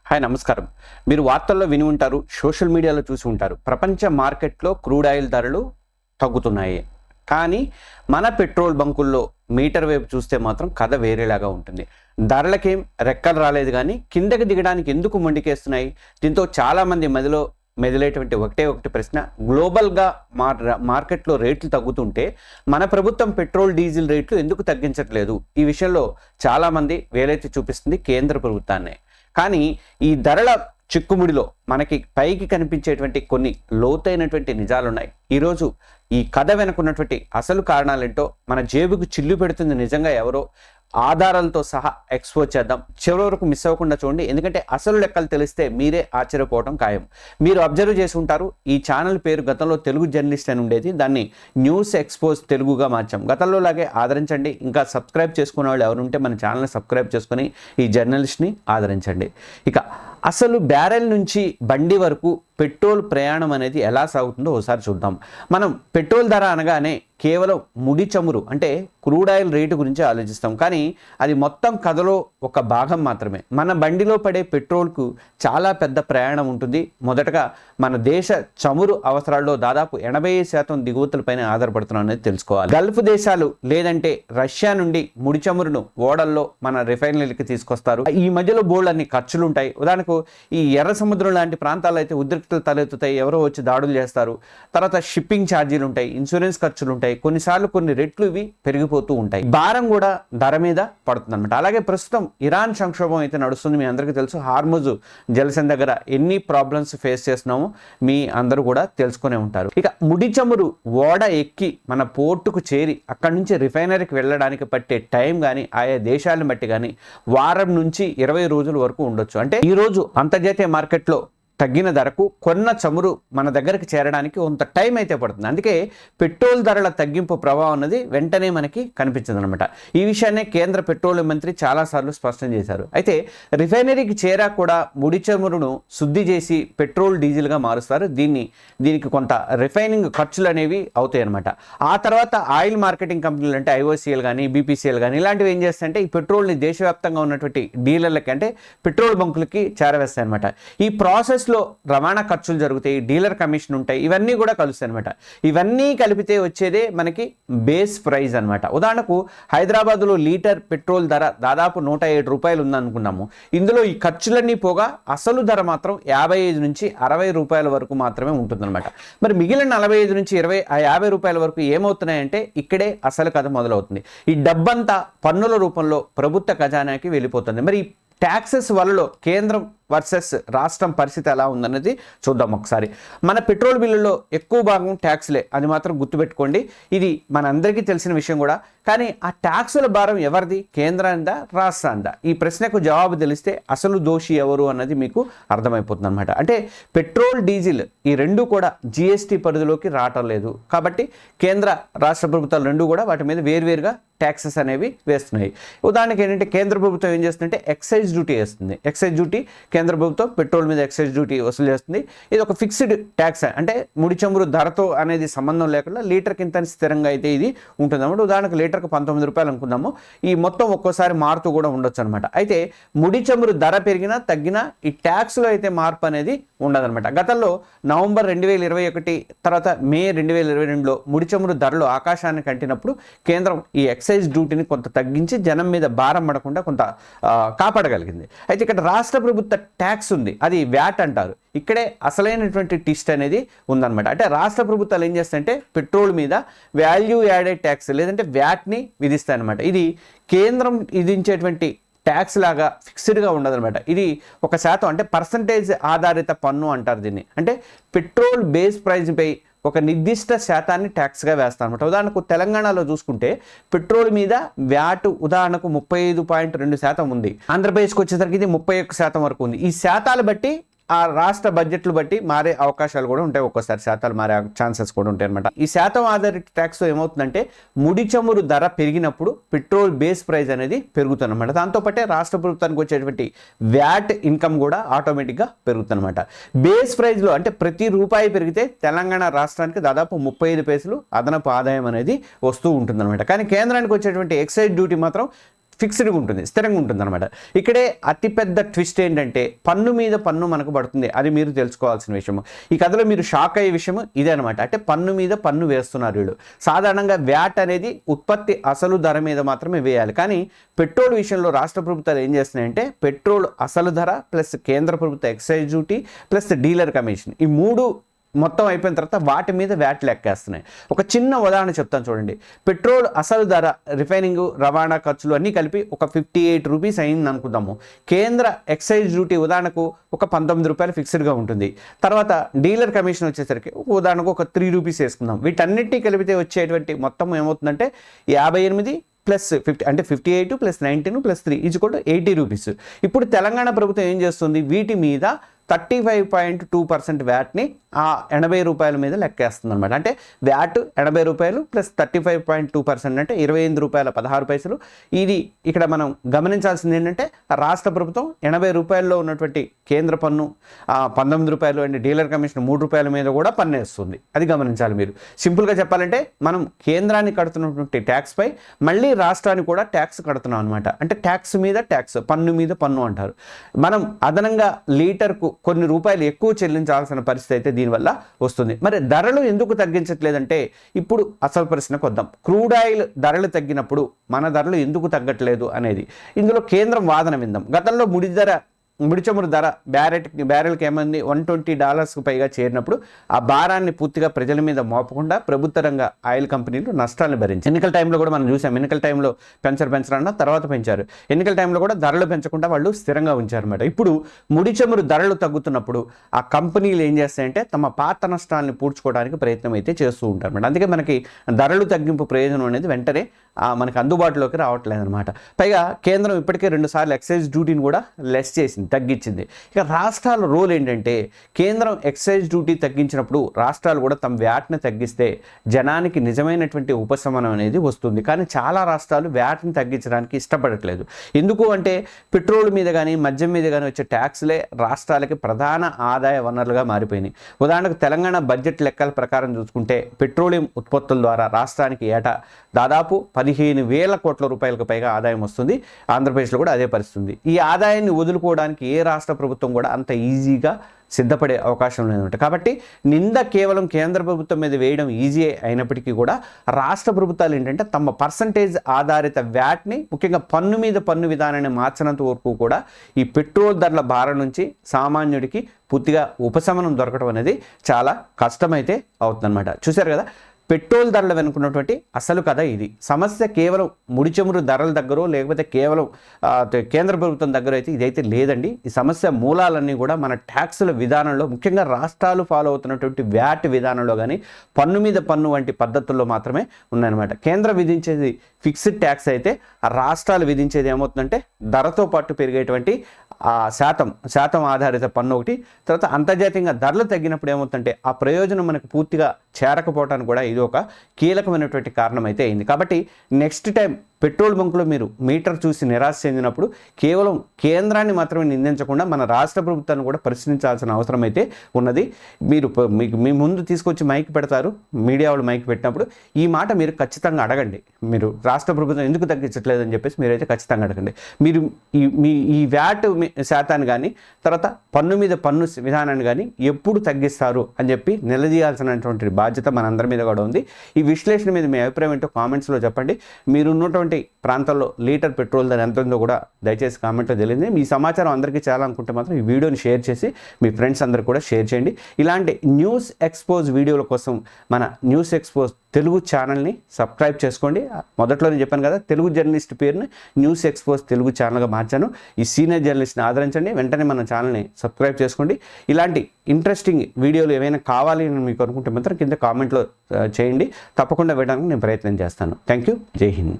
Hi నమస్కారం. మీరు వార్తల్లో విని ఉంటారు, సోషల్ మీడియాలో చూసి ఉంటారు. ప్రపంచ మార్కెట్లో క్రూడ్ ఆయిల్ ధరలు తగ్గుతున్నాయి. కానీ మన పెట్రోల్ బంకుల్లో మీటర్ వైపు చూస్తే మాత్రం కథ వేరేలాగా ఉంటుంది. ధరలకేం రెక్కలు రాలేదు కానీ కిందకి దిగడానికి ఎందుకు మొండికేస్తున్నాయి? దీంతో చాలామంది మెదిలేటువంటి ఒకటి ప్రశ్న, గ్లోబల్గా మార్కెట్లో రేట్లు తగ్గుతుంటే మన ప్రభుత్వం పెట్రోల్ డీజిల్ రేట్లు ఎందుకు తగ్గించట్లేదు? ఈ విషయంలో చాలామంది వేలెత్తి చూపిస్తుంది కేంద్ర ప్రభుత్వాన్నే. కానీ ఈ ధరల చిక్కుముడిలో మనకి పైకి కనిపించేటువంటి కొన్ని లోతైనటువంటి నిజాలున్నాయి. ఈరోజు ఈ కథ వెనుకున్నటువంటి అసలు కారణాలేంటో, మన జేబుకు చిల్లు పెడుతుంది నిజంగా ఎవరో, ఆధారాలతో సహా ఎక్స్పోజ్ చేద్దాం. చివరి వరకు మిస్ అవ్వకుండా చూడండి, ఎందుకంటే అసలు లెక్కలు తెలిస్తే మీరే ఆశ్చర్యపోవడం ఖాయం. మీరు అబ్జర్వ్ చేసి ఉంటారు, ఈ ఛానల్ పేరు గతంలో తెలుగు జర్నలిస్ట్ అని ఉండేది, దాన్ని న్యూస్ ఎక్స్పోజ్ తెలుగుగా మార్చాం. గతంలో లాగే ఆదరించండి. ఇంకా సబ్స్క్రైబ్ చేసుకునే వాళ్ళు ఎవరుంటే మన ఛానల్ని సబ్స్క్రైబ్ చేసుకుని ఈ జర్నలిస్ట్ని ఆదరించండి. ఇక అసలు బ్యారెల్ నుంచి బండి వరకు పెట్రోల్ ప్రయాణం అనేది ఎలా సాగుతుందో ఒకసారి చూద్దాం. మనం పెట్రోల్ ధర అనగానే కేవలం ముడి చమురు అంటే క్రూడ్ ఆయిల్ రేటు గురించి ఆలోచిస్తాం. కానీ అది మొత్తం కథలో ఒక భాగం మాత్రమే. మన బండిలో పడే పెట్రోల్కు చాలా పెద్ద ప్రయాణం ఉంటుంది. మొదటగా మన దేశ చమురు అవసరాల్లో దాదాపు 80% దిగుమతులపైన ఆధారపడుతున్నాం అనేది తెలుసుకోవాలి. గల్ఫ్ దేశాలు లేదంటే రష్యా నుండి ముడి చమురును ఓడల్లో మన రిఫైనరీలకి తీసుకొస్తారు. ఈ మధ్యలో బోల్డ్ అన్ని ఖర్చులు ఉంటాయి. ఉదాహరణకు ఈ ఎర్ర సముద్రం లాంటి ప్రాంతాల్లో అయితే ఉద్రిక్తలు తలెత్తుతాయి, ఎవరో వచ్చి దాడులు చేస్తారు. తర్వాత షిప్పింగ్ ఛార్జీలు ఉంటాయి, ఇన్సూరెన్స్ ఖర్చులు ఉంటాయి, కొన్నిసార్లు కొన్ని రెట్లు ఇవి పెరిగిపోతూ ఉంటాయి. భారం కూడా ధర మీద పడుతుంది అనమాట. అలాగే ప్రస్తుతం ఇరాన్ సంక్షోభం అయితే నడుస్తుంది. మీ అందరికీ తెలుసు, హార్ముజ్ జలసంధి దగ్గర ఎన్ని ప్రాబ్లమ్స్ ఫేస్ చేస్తున్నామో మీ అందరూ కూడా తెలుసుకునే ఉంటారు. ఇక ముడి చమురు ఓడ ఎక్కి మన పోర్టుకు చేరి అక్కడి నుంచి రిఫైనరీకి వెళ్ళడానికి పట్టే టైం కానీ ఆయా దేశాలను బట్టి కానీ వారం నుంచి 20 రోజుల వరకు ఉండొచ్చు. అంటే ఈరోజు అంతర్జాతీయ మార్కెట్లో తగ్గిన ధరకు కొన్న చమురు మన దగ్గరికి చేరడానికి కొంత టైం అయితే పడుతుంది. అందుకే పెట్రోల్ ధరల తగ్గింపు ప్రభావం అన్నది వెంటనే మనకి కనిపించదు అనమాట. ఈ విషయాన్ని కేంద్ర పెట్రోలియం మంత్రి చాలాసార్లు స్పష్టం చేశారు. అయితే రిఫైనరీకి చేరా కూడా ముడి చమురును శుద్ధి చేసి పెట్రోల్ డీజిల్గా మారుస్తారు. దీనికి కొంత రిఫైనింగ్ ఖర్చులు అనేవి అవుతాయి అనమాట. ఆ తర్వాత ఆయిల్ మార్కెటింగ్ కంపెనీలు అంటే ఐఓసీఎల్ కానీ బీపీసీఎల్ కానీ ఇలాంటివి ఏం చేస్తాయంటే ఈ పెట్రోల్ని దేశవ్యాప్తంగా ఉన్నటువంటి డీలర్లకి అంటే పెట్రోల్ బంకులకి చేరవేస్తాయి అనమాట. ఈ ప్రాసెస్ లో రవాణా ఖర్చులు జరుగుతాయి, డీలర్ కమిషన్ ఉంటాయి, ఇవన్నీ కూడా కలుస్తాయి అనమాట. ఇవన్నీ కలిపితే వచ్చేదే మనకి బేస్ ప్రైస్ అనమాట. ఉదాహరణకు హైదరాబాద్లో లీటర్ పెట్రోల్ ధర దాదాపు 107 రూపాయలు ఉందనుకున్నాము. ఇందులో ఈ ఖర్చులన్నీ పోగా అసలు ధర మాత్రం 55 నుంచి 60 రూపాయల వరకు మాత్రమే ఉంటుందన్నమాట. మరి మిగిలిన 45 నుంచి 50 రూపాయల వరకు ఏమవుతున్నాయంటే ఇక్కడే అసలు కథ మొదలవుతుంది. ఈ డబ్బంతా పన్నుల రూపంలో ప్రభుత్వ ఖజానాకి వెళ్ళిపోతుంది. మరి ట్యాక్సెస్ వలలో కేంద్రం వర్సెస్ రాష్ట్రం పరిస్థితి ఎలా ఉందన్నది చూద్దాం ఒకసారి. మన పెట్రోల్ బిల్లులో ఎక్కువ భాగం ట్యాక్స్లే, అది మాత్రం గుర్తుపెట్టుకోండి. ఇది మనందరికీ తెలిసిన విషయం కూడా. కానీ ఆ ట్యాక్సుల భారం ఎవరిది, కేంద్రాందా రాష్ట్రాందా? ఈ ప్రశ్నకు జవాబు తెలిస్తే అసలు దోషి ఎవరు అన్నది మీకు అర్థమైపోతుంది అనమాట. అంటే పెట్రోల్ డీజిల్ ఈ రెండు కూడా జిఎస్టీ పరిధిలోకి రావటం లేదు కాబట్టి కేంద్ర రాష్ట్ర ప్రభుత్వాలు రెండు కూడా వాటి మీద వేరువేరుగా ట్యాక్సెస్ అనేవి వేస్తున్నాయి. ఉదాహరణకి ఏంటంటే కేంద్ర ప్రభుత్వం ఏం చేస్తుందంటే ఎక్సైజ్ డ్యూటీ వేస్తుంది. ఎక్సైజ్ డ్యూటీ కేంద్ర ప్రభుత్వం పెట్రోల్ మీద ఎక్సైజ్ డ్యూటీ వసూలు చేస్తుంది. ఇది ఒక ఫిక్స్డ్ ట్యాక్స్, అంటే ముడి చమురు ధరతో అనేది సంబంధం లేకుండా లీటర్ కింద స్థిరంగా అయితే ఇది ఉంటుంది అన్నమాట. ఉదాహరణకు లీటర్కి 19 రూపాయలు అనుకుందాము. ఈ మొత్తం ఒక్కోసారి మారుతూ కూడా ఉండొచ్చు అనమాట. అయితే ముడి చమురు ధర పెరిగినా తగ్గినా ఈ ట్యాక్స్లో అయితే మార్పు అనేది ఉండదన్నమాట. గతంలో నవంబర్ 2021 తర్వాత మే 2022లో ముడి చమురు ధరలు ఆకాశానికి అంటినప్పుడు కేంద్రం ఈ ఎక్సైజ్ డ్యూటీని కొంత తగ్గించి జనం మీద భారం పడకుండా కొంత కాపాడగలిగింది. అయితే ఇక్కడ రాష్ట్ర ప్రభుత్వ ట్యాక్స్ ఉంది, అది వ్యాట్ అంటారు. ఇక్కడే అసలైనటువంటి ట్విస్ట్ అనేది ఉందన్నమాట. అంటే రాష్ట్ర ప్రభుత్వాలు ఏం చేస్తాయంటే పెట్రోల్ మీద వాల్యూ యాడెడ్ ట్యాక్స్ లేదంటే వ్యాట్ని విధిస్తాయన్నమాట. ఇది కేంద్రం విధించేటువంటి ట్యాక్స్ లాగా ఫిక్స్డ్గా ఉండదన్నమాట. ఇది 1% అంటే పర్సంటేజ్ ఆధారిత పన్ను అంటారు దీన్ని. అంటే పెట్రోల్ బేస్ ప్రైస్పై ఒక నిర్దిష్ట శాతాన్ని ట్యాక్స్గా వేస్తాను అనమాట. ఉదాహరణకు తెలంగాణలో చూసుకుంటే పెట్రోల్ మీద వ్యాట్ ఉదాహరణకు 35.2% ఉంది. ఆంధ్రప్రదేశ్కి వచ్చేసరికి ఇది 31% వరకు ఉంది. ఈ శాతాలు బట్టి ఆ రాష్ట్ర బడ్జెట్లు బట్టి మారే అవకాశాలు కూడా ఉంటాయి. ఒక్కోసారి శాతాలు మారే ఛాన్సెస్ కూడా ఉంటాయి అనమాట. ఈ శాతం ఆధారిత ట్యాక్స్ ఏమవుతుందంటే ముడి చమురు ధర పెరిగినప్పుడు పెట్రోల్ బేస్ ప్రైస్ అనేది పెరుగుతుంది అనమాట. దాంతోపాటే రాష్ట్ర ప్రభుత్వానికి వచ్చేటువంటి వ్యాట్ ఇన్కమ్ కూడా ఆటోమేటిక్గా పెరుగుతుంది అనమాట. బేస్ ప్రైస్లో అంటే ప్రతి రూపాయి పెరిగితే తెలంగాణ రాష్ట్రానికి దాదాపు 35 పైసలు అదనపు ఆదాయం అనేది వస్తూ ఉంటుంది అనమాట. కానీ కేంద్రానికి వచ్చేటువంటి ఎక్సైజ్ డ్యూటీ మాత్రం ఫిక్స్డ్గా ఉంటుంది, స్థిరంగా ఉంటుంది అనమాట. ఇక్కడే అతిపెద్ద ట్విస్ట్ ఏంటంటే పన్ను మీద పన్ను మనకు పడుతుంది. అది మీరు తెలుసుకోవాల్సిన విషయం. ఈ కథలో మీరు షాక్ అయ్యే విషయం ఇదే అనమాట. అంటే పన్ను మీద పన్ను వేస్తున్నారు వీళ్ళు. సాధారణంగా వ్యాట్ అనేది ఉత్పత్తి అసలు ధర మీద మాత్రమే వేయాలి. కానీ పెట్రోల్ విషయంలో రాష్ట్ర ప్రభుత్వాలు ఏం చేస్తున్నాయంటే పెట్రోల్ అసలు ధర ప్లస్ కేంద్ర ప్రభుత్వ excise duty plus dealer commission, ఈ మూడు మొత్తం అయిపోయిన తర్వాత వాటి మీద వ్యాట్ లెక్కేస్తున్నాయి. ఒక చిన్న ఉదాహరణ చెప్తాను చూడండి. పెట్రోల్ అసలు ధర, రిఫైనింగ్, రవాణా ఖర్చులు అన్నీ కలిపి ఒక 58 రూపీస్ అయింది అనుకుందాము. కేంద్ర ఎక్సైజ్ డ్యూటీ ఉదాహరణకు ఒక 19 రూపాయలు ఫిక్స్డ్గా ఉంటుంది. తర్వాత డీలర్ కమిషన్ వచ్చేసరికి ఉదాహరణకు ఒక 3 రూపీస్ వేసుకుందాం. వీటన్నిటినీ కలిపితే వచ్చేటువంటి మొత్తం ఏమవుతుందంటే 58 ప్లస్ 50 అంటే 58 ప్లస్ 19 ప్లస్ 3 = 80 రూపీస్. ఇప్పుడు తెలంగాణ ప్రభుత్వం ఏం చేస్తుంది, వీటి మీద 35.2% వ్యాట్ని ఆ 80 రూపాయల మీద లెక్కేస్తుంది అనమాట. అంటే వ్యాట్ 80 రూపాయలు ప్లస్ 35.2% అంటే 25 రూపాయల 16 పైసలు. ఇది ఇక్కడ మనం గమనించాల్సింది ఏంటంటే రాష్ట్ర ప్రభుత్వం 80 రూపాయల్లో ఉన్నటువంటి కేంద్ర పన్ను 19 రూపాయలు అండ్ డీలర్ కమిషన్ 3 రూపాయల మీద కూడా పన్ను వేస్తుంది. అది గమనించాలి మీరు. సింపుల్గా చెప్పాలంటే మనం కేంద్రాన్ని కడుతున్నటువంటి ట్యాక్స్ పై మళ్ళీ రాష్ట్రానికి కూడా ట్యాక్స్ కడుతున్నాం అనమాట. అంటే ట్యాక్స్ మీద ట్యాక్స్, పన్ను మీద పన్ను అంటారు. మనం అదనంగా లీటర్కు కొన్ని రూపాయలు ఎక్కువ చెల్లించాల్సిన పరిస్థితి అయితే దీనివల్ల వస్తుంది. మరి ధరలు ఎందుకు తగ్గించట్లేదంటే ఇప్పుడు అసలు ప్రశ్నకు వద్దాం. క్రూడ్ ఆయిల్ ధరలు తగ్గినప్పుడు మన ధరలు ఎందుకు తగ్గట్లేదు అనేది ఇందులో కేంద్రం వాదన విందాం. గతంలో ముడి చమురు ధర బ్యారెల్కి ఏమైంది, $120 పైగా చేరినప్పుడు ఆ భారాన్ని పూర్తిగా ప్రజల మీద మోపకుండా ప్రభుత్వ రంగ ఆయిల్ కంపెనీలు నష్టాలను భరించాయి. ఎన్నికల టైంలో కూడా మనం చూసాం. ఎన్నికల టైంలో పెంచరన్న తర్వాత పెంచారు. ఎన్నికల టైంలో కూడా ధరలు పెంచకుండా వాళ్ళు స్థిరంగా ఉంచారన్నమాట. ఇప్పుడు ముడి చమురు ధరలు తగ్గుతున్నప్పుడు ఆ కంపెనీలు ఏం చేస్తాయంటే తమ పాత నష్టాలను పూడ్చుకోవడానికి ప్రయత్నం అయితే చేస్తూ ఉంటారు అన్నమాట. అందుకే మనకి ధరలు తగ్గింపు ప్రయోజనం అనేది వెంటనే మనకి అందుబాటులోకి రావట్లేదు అనమాట. పైగా కేంద్రం ఇప్పటికే 2 సార్లు ఎక్సైజ్ డ్యూటీని కూడా లెస్ చేసింది, తగ్గించింది. ఇక రాష్ట్రాల రోల్ ఏంటంటే కేంద్రం ఎక్సైజ్ డ్యూటీ తగ్గించినప్పుడు రాష్ట్రాలు కూడా తమ వ్యాట్ని తగ్గిస్తే జనానికి నిజమైనటువంటి ఉపశమనం అనేది వస్తుంది. కానీ చాలా రాష్ట్రాలు వ్యాట్ని తగ్గించడానికి ఇష్టపడట్లేదు. ఎందుకు అంటే పెట్రోల్ మీద కానీ మద్యం మీద కానీ వచ్చే ట్యాక్స్లే రాష్ట్రాలకి ప్రధాన ఆదాయ వనరులుగా మారిపోయినాయి. ఉదాహరణకు తెలంగాణ బడ్జెట్ లెక్కల ప్రకారం చూసుకుంటే పెట్రోలియం ఉత్పత్తుల ద్వారా రాష్ట్రానికి ఏటా దాదాపు 15,000 కోట్ల రూపాయలకు పైగా ఆదాయం వస్తుంది. ఆంధ్రప్రదేశ్లో కూడా అదే పరిస్థితి. ఈ ఆదాయాన్ని వదులుకోవడానికి ఏ రాష్ట్ర ప్రభుత్వం కూడా అంత ఈజీగా సిద్ధపడే అవకాశం లేదన్నమాట. కాబట్టి నింద కేవలం కేంద్ర ప్రభుత్వం మీద వేయడం ఈజీ అయినప్పటికీ కూడా రాష్ట్ర ప్రభుత్వాలు ఏంటంటే తమ పర్సంటేజ్ ఆధారిత వ్యాట్ని, ముఖ్యంగా పన్ను మీద పన్ను విధానాన్ని మార్చినంత వరకు కూడా ఈ పెట్రోల్ ధరల భారం నుంచి సామాన్యుడికి పూర్తిగా ఉపశమనం దొరకడం అనేది చాలా కష్టమైతే అవుతుందన్నమాట. చూశారు కదా, పెట్రోల్ ధరలు వెనుకున్నటువంటి అసలు కథ ఇది. సమస్య కేవలం ముడి చమురు ధరల దగ్గర లేకపోతే కేవలం కేంద్ర ప్రభుత్వం దగ్గర అయితే ఇదైతే లేదండి. ఈ సమస్య మూలాలన్నీ కూడా మన ట్యాక్సుల విధానంలో, ముఖ్యంగా రాష్ట్రాలు ఫాలో అవుతున్నటువంటి వ్యాట్ విధానంలో కానీ పన్ను మీద పన్ను వంటి పద్ధతుల్లో మాత్రమే ఉన్నాయన్నమాట. కేంద్రం విధించేది ఫిక్స్డ్ ట్యాక్స్ అయితే ఆ రాష్ట్రాలు విధించేది ఏమవుతుందంటే ధరతో పాటు పెరిగేటువంటి శాతం ఆధారిత పన్ను ఒకటి. తర్వాత అంతర్జాతీయంగా ధరలు తగ్గినప్పుడు ఏమవుతుందంటే ఆ ప్రయోజనం మనకు పూర్తిగా చేరకపోవడానికి కూడా ఇది ఒక కీలకమైనటువంటి కారణం అయితే అయింది. కాబట్టి నెక్స్ట్ టైం పెట్రోల్ బంకులో మీరు మీటర్ చూసి నిరాశ చెందినప్పుడు కేవలం కేంద్రాన్ని మాత్రమే నిందించకుండా మన రాష్ట్ర ప్రభుత్వాన్ని కూడా ప్రశ్నించాల్సిన అవసరం అయితే ఉన్నది. మీ ముందు తీసుకొచ్చి మైక్ పెడతారు, మీడియా వాళ్ళు మైక్ పెట్టినప్పుడు ఈ మాట మీరు ఖచ్చితంగా అడగండి. మీరు రాష్ట్ర ప్రభుత్వం ఎందుకు తగ్గించట్లేదని చెప్పేసి మీరైతే ఖచ్చితంగా అడగండి. మీరు ఈ వ్యాట్ శాతాన్ని కానీ తర్వాత పన్ను మీద పన్ను విధానాన్ని కానీ ఎప్పుడు తగ్గిస్తారు అని చెప్పి నిలదీయాల్సినటువంటి బాధ్యత మనందరి మీద కూడా ఉంది. ఈ విశ్లేషణ మీద మీ అభిప్రాయం ఏంటో కామెంట్స్లో చెప్పండి. మీరు ఉన్నటువంటి ప్రాంతాల్లో లీటర్ పెట్రోల్ ధర ఎంత ఉందో కూడా దయచేసి కామెంట్లో తెలియదు. మీ సమాచారం అందరికీ చేయాలనుకుంటే మాత్రం ఈ వీడియోని షేర్ చేసి మీ ఫ్రెండ్స్ అందరికీ కూడా షేర్ చేయండి. ఇలాంటి న్యూస్ ఎక్స్పోజ్ వీడియోల కోసం మన న్యూస్ ఎక్స్పోజ్ తెలుగు ఛానల్ని సబ్స్క్రైబ్ చేసుకోండి. మొదట్లోనే చెప్పాను కదా, తెలుగు జర్నలిస్ట్ పేరుని న్యూస్ ఎక్స్పోజ్ తెలుగు ఛానల్గా మార్చాను. ఈ సీనియర్ జర్నలిస్ట్ని ఆదరించండి, వెంటనే మన ఛానల్ని సబ్స్క్రైబ్ చేసుకోండి. ఇలాంటి ఇంట్రెస్టింగ్ వీడియోలు ఏమైనా కావాలి అని మీకు అనుకుంటే మాత్రం కింద కామెంట్లో చేయండి. తప్పకుండా వేయడానికి నేను ప్రయత్నం చేస్తాను. Thank you. జై హింద్.